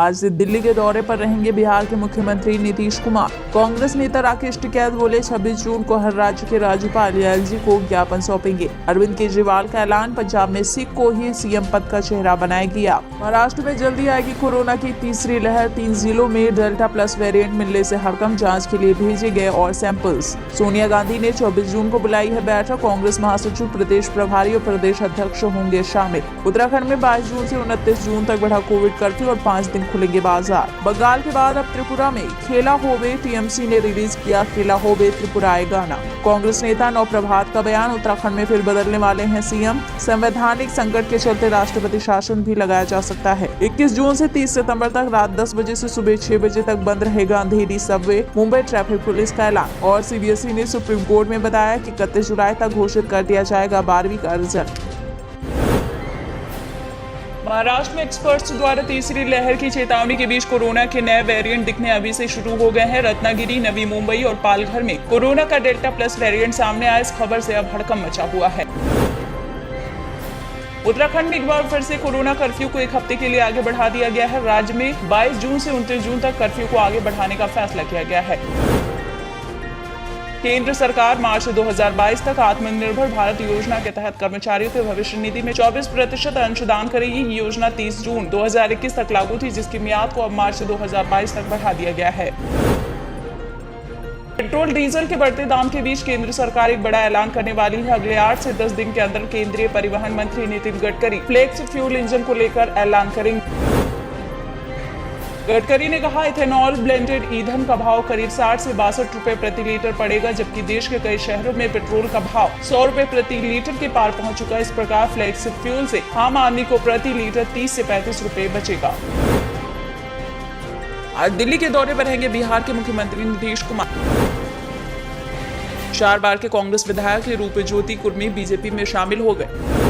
आज दिल्ली के दौरे पर रहेंगे बिहार के मुख्यमंत्री नीतीश कुमार। कांग्रेस नेता राकेश टिकैत बोले 26 जून को हर राज्य के राज्यपाल एलजी को ज्ञापन सौंपेंगे। अरविंद केजरीवाल का ऐलान, पंजाब में सिख को ही सीएम पद का चेहरा बनाएगी आप। महाराष्ट्र में जल्दी आएगी कोरोना की तीसरी लहर, 3 जिलों में डेल्टा प्लस वेरिएंट मिलने से हड़कंप, जांच के लिए भेजे गए और सैंपल्स। सोनिया गांधी ने 24 जून को बुलाई है बैठक, कांग्रेस महासचिव, प्रदेश प्रभारी और प्रदेश अध्यक्ष होंगे शामिल। उत्तराखंड में 22 जून से 29 जून तक बढ़ा कोविड कर्फ्यू और 5 दिन खुलेंगे बाजार। बंगाल के बाद अब त्रिपुरा में खेला होवे, टीएमसी ने रिलीज किया खेला होवे त्रिपुराए गाना। कांग्रेस नेता नौ प्रभात का बयान, उत्तराखंड में फिर बदलने वाले हैं सीएम। संवैधानिक संकट के चलते राष्ट्रपति शासन भी लगाया जा सकता है। 21 जून से 30 सितंबर तक रात 10 बजे से सुबह 6 बजे तक बंद रहेगा अंधेरी सबवे, मुंबई ट्रैफिक पुलिस का ऐलान। और सीबीएसई ने सुप्रीम कोर्ट में बताया कि 31 जुलाई तक घोषित कर दिया जाएगा 12वीं का रिजल्ट। महाराष्ट्र में एक्सपर्ट्स द्वारा तीसरी लहर की चेतावनी के बीच कोरोना के नए वेरिएंट दिखने अभी से शुरू हो गए हैं। रत्नागिरी, नवी मुंबई और पालघर में कोरोना का डेल्टा प्लस वेरिएंट सामने आया। इस खबर से अब हड़कंप मचा हुआ है। उत्तराखंड में एक बार फिर से कोरोना कर्फ्यू को 1 हफ्ते के लिए आगे बढ़ा दिया गया है। राज्य में 22 जून से 29 जून तक कर्फ्यू को आगे बढ़ाने का फैसला किया गया है। केंद्र सरकार मार्च 2022 तक आत्मनिर्भर भारत योजना के तहत कर्मचारियों के भविष्य निधि में 24% अंशदान करेगी। ये योजना 30 जून 2021 तक लागू थी, जिसकी मियाद को अब मार्च 2022 तक बढ़ा दिया गया है। पेट्रोल डीजल के बढ़ते दाम के बीच केंद्र सरकार एक बड़ा ऐलान करने वाली है। अगले 8 से 10 दिन के अंदर केंद्रीय परिवहन मंत्री Nitin Gadkari flex fuel engine को लेकर ऐलान करेंगे। गडकरी ने कहा, इथेनॉल ब्लेंडेड ईंधन का भाव करीब 60 से 62 रुपए प्रति लीटर पड़ेगा, जबकि देश के कई शहरों में पेट्रोल का भाव 100 रुपए प्रति लीटर के पार पहुंच चुका है। इस प्रकार फ्लेक्स फ्यूल से आम आदमी को प्रति लीटर 30 से 35 रुपए बचेगा। आज दिल्ली के दौरे पर रहेंगे बिहार के मुख्यमंत्री नीतीश कुमार। 4 बार के कांग्रेस विधायक रूपज्योति कुर्मी बीजेपी में शामिल हो गए।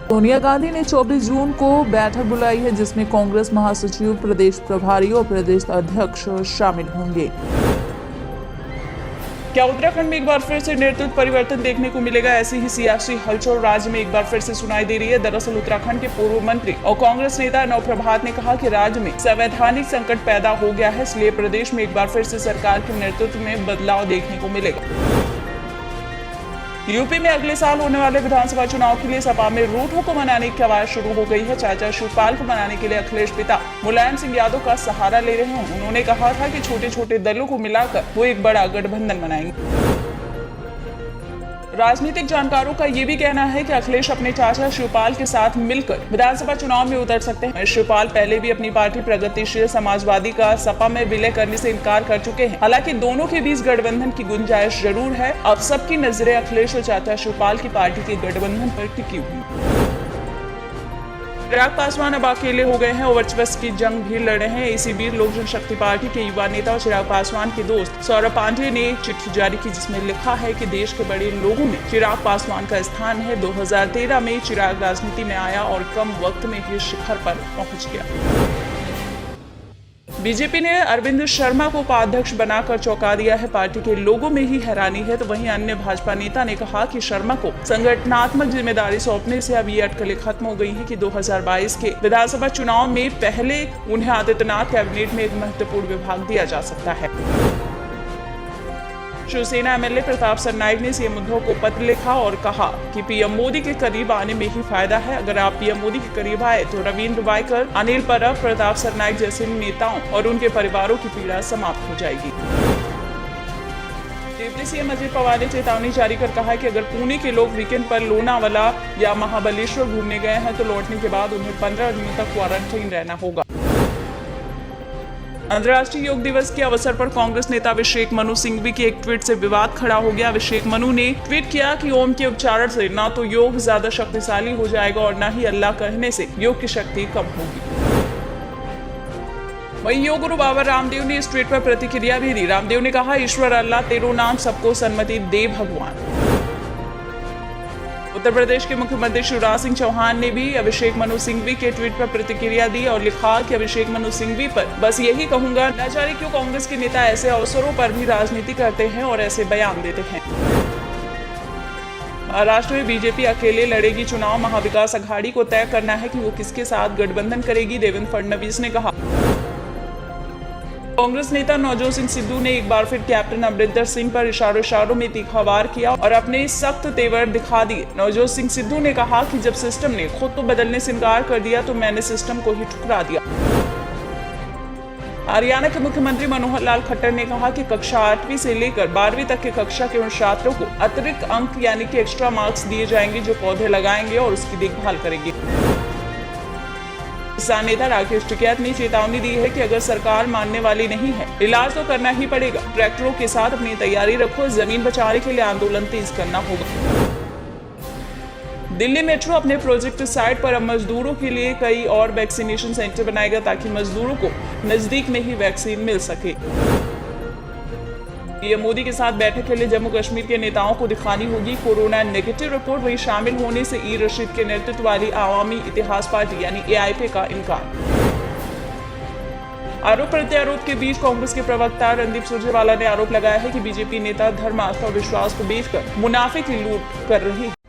सोनिया गांधी ने 24 जून को बैठक बुलाई है, जिसमें कांग्रेस महासचिव, प्रदेश प्रभारी और प्रदेश अध्यक्ष शामिल होंगे। क्या उत्तराखंड में एक बार फिर से नेतृत्व परिवर्तन देखने को मिलेगा? ऐसी ही सियासी हलचल राज्य में एक बार फिर से सुनाई दे रही है। दरअसल उत्तराखंड के पूर्व मंत्री और कांग्रेस नेता नौ प्रभात ने कहा कि राज्य में संवैधानिक संकट पैदा हो गया है, इसलिए प्रदेश में एक बार फिर से सरकार के नेतृत्व में बदलाव देखने को मिलेगा। यूपी में अगले साल होने वाले विधानसभा चुनाव के लिए सपा में रूठों को मनाने की कवायद शुरू हो गई है। चाचा शिवपाल को मनाने के लिए अखिलेश पिता मुलायम सिंह यादव का सहारा ले रहे हैं। उन्होंने कहा था कि छोटे छोटे दलों को मिलाकर वो एक बड़ा गठबंधन बनाएंगे। राजनीतिक जानकारों का ये भी कहना है कि अखिलेश अपने चाचा शिवपाल के साथ मिलकर विधानसभा चुनाव में उतर सकते हैं। शिवपाल पहले भी अपनी पार्टी प्रगतिशील समाजवादी का सपा में विलय करने से इनकार कर चुके हैं। हालांकि दोनों के बीच गठबंधन की गुंजाइश जरूर है। अब सबकी नजरें अखिलेश और चाचा शिवपाल की पार्टी के गठबंधन पर टिकी हुई। चिराग पासवान अब अकेले हो गए हैं और वर्चस्व की जंग भी लड़ रहे हैं। इसी बीच लोक जनशक्ति पार्टी के युवा नेता और चिराग पासवान के दोस्त सौरभ पांडे ने चिट्ठी जारी की, जिसमें लिखा है कि देश के बड़े लोगों में चिराग पासवान का स्थान है। 2013 में चिराग राजनीति में आया और कम वक्त में ही शिखर पर पहुंच गया। बीजेपी ने अरविंद शर्मा को उपाध्यक्ष बनाकर चौंका दिया है। पार्टी के लोगों में ही हैरानी है, तो वहीं अन्य भाजपा नेता ने कहा कि शर्मा को संगठनात्मक जिम्मेदारी सौंपने से अब ये अटकलें खत्म हो गई हैं कि 2022 के विधानसभा चुनाव में पहले उन्हें आदित्यनाथ कैबिनेट में एक महत्वपूर्ण विभाग दिया जा सकता है। शिवसेना एमएलए प्रताप सरनाइक ने सीएम उद्धव को पत्र लिखा और कहा कि पीएम मोदी के करीब आने में ही फायदा है। अगर आप पीएम मोदी के करीब आए तो रविंद्र वायकर, अनिल परब, प्रताप सरनाइक जैसे नेताओं और उनके परिवारों की पीड़ा समाप्त हो जाएगी। डिप्टी सीएम अजित पवार ने चेतावनी जारी कर कहा कि अगर पुणे के लोग वीकेंड पर लोनावाला या महाबलेश्वर घूमने गए हैं तो लौटने के बाद उन्हें 15 दिनों तक क्वारंटाइन रहना होगा। अंतर्राष्ट्रीय योग दिवस के अवसर पर कांग्रेस नेता अभिषेक मनु सिंघवी के एक ट्वीट से विवाद खड़ा हो गया। अभिषेक मनु ने ट्वीट किया कि ओम के उच्चारण से ना तो योग ज्यादा शक्तिशाली हो जाएगा और ना ही अल्लाह कहने से योग की शक्ति कम होगी। वहीं योग गुरु बाबा रामदेव ने इस ट्वीट पर प्रतिक्रिया भी दी। रामदेव ने कहा, ईश्वर अल्लाह तेरो नाम सबको सन्मति दे भगवान। उत्तर प्रदेश के मुख्यमंत्री शिवराज सिंह चौहान ने भी अभिषेक मनु सिंघवी के ट्वीट पर प्रतिक्रिया दी और लिखा कि अभिषेक मनु सिंघवी पर बस यही कहूंगा, न जाने क्यों कांग्रेस के नेता ऐसे अवसरों पर भी राजनीति करते हैं और ऐसे बयान देते हैं। महाराष्ट्र में बीजेपी अकेले लड़ेगी चुनाव, महाविकास अघाड़ी को तय करना है कि वो किसके साथ गठबंधन करेगी, देवेंद्र फडणवीस ने कहा। कांग्रेस नेता नवजोत सिंह सिद्धू ने एक बार फिर कैप्टन अमरिंदर सिंह पर इशारों में तीखा वार किया और अपने सख्त तेवर दिखा दिए। नवजोत सिंह सिद्धू ने कहा कि जब सिस्टम ने खुद तो बदलने से इनकार कर दिया तो मैंने सिस्टम को ही ठुकरा दिया। हरियाणा के मुख्यमंत्री मनोहर लाल खट्टर ने कहा कि कक्षा 8वीं से लेकर 12वीं तक के कक्षा के उन छात्रों को अतिरिक्त अंक यानी कि एक्स्ट्रा मार्क्स दिए जाएंगे जो पौधे लगाएंगे और उसकी देखभाल करेंगे। किसान नेता राकेश टिकैत ने चेतावनी दी है कि अगर सरकार मानने वाली नहीं है, इलाज तो करना ही पड़ेगा। ट्रैक्टरों के साथ अपनी तैयारी रखो, जमीन बचाने के लिए आंदोलन तेज करना होगा। दिल्ली मेट्रो अपने प्रोजेक्ट साइट पर अब मजदूरों के लिए कई और वैक्सीनेशन सेंटर बनाएगा ताकि मजदूरों को नजदीक में ही वैक्सीन मिल सके। पीएम मोदी के साथ बैठक के लिए जम्मू कश्मीर के नेताओं को दिखानी होगी कोरोना नेगेटिव रिपोर्ट। वहीं शामिल होने से ई रशीद के नेतृत्व वाली आवामी इतिहास पार्टी यानी एआईपी का इनकार। आरोप प्रत्यारोप के बीच कांग्रेस के प्रवक्ता रणदीप सुरजेवाला ने आरोप लगाया है कि बीजेपी नेता धर्म, आस्था और विश्वास को बेचकर मुनाफे की लूट कर रही है।